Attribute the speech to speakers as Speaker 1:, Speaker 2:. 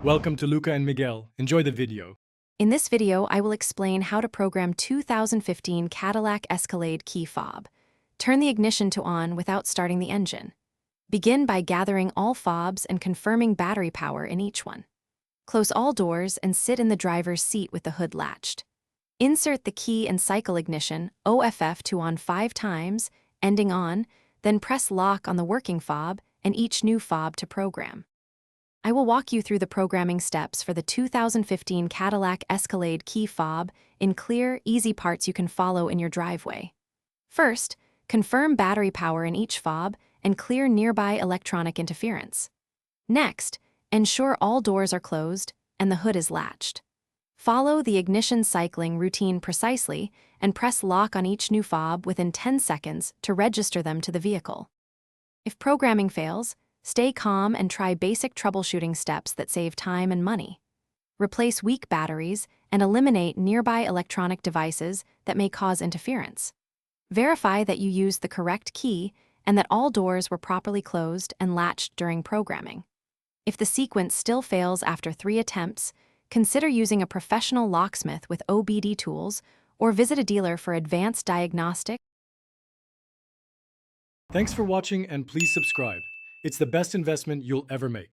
Speaker 1: Welcome to Luca and Miguel. Enjoy the video.
Speaker 2: In this video, I will explain how to program 2015 Cadillac Escalade key fob. Turn the ignition to on without starting the engine. Begin by gathering all fobs and confirming battery power in each one. Close all doors and sit in the driver's seat with the hood latched. Insert the key and cycle ignition, OFF to on 5 times, ending on, then press lock on the working fob and each new fob to program. I will walk you through the programming steps for the 2015 Cadillac Escalade key fob in clear, easy parts you can follow in your driveway. First, confirm battery power in each fob and clear nearby electronic interference. Next, ensure all doors are closed and the hood is latched. Follow the ignition cycling routine precisely and press lock on each new fob within 10 seconds to register them to the vehicle. If programming fails, stay calm and try basic troubleshooting steps that save time and money. Replace weak batteries and eliminate nearby electronic devices that may cause interference. Verify that you used the correct key and that all doors were properly closed and latched during programming. If the sequence still fails after 3 attempts, consider using a professional locksmith with OBD tools or visit a dealer for advanced diagnostic.
Speaker 1: Thanks for watching and please subscribe. It's the best investment you'll ever make.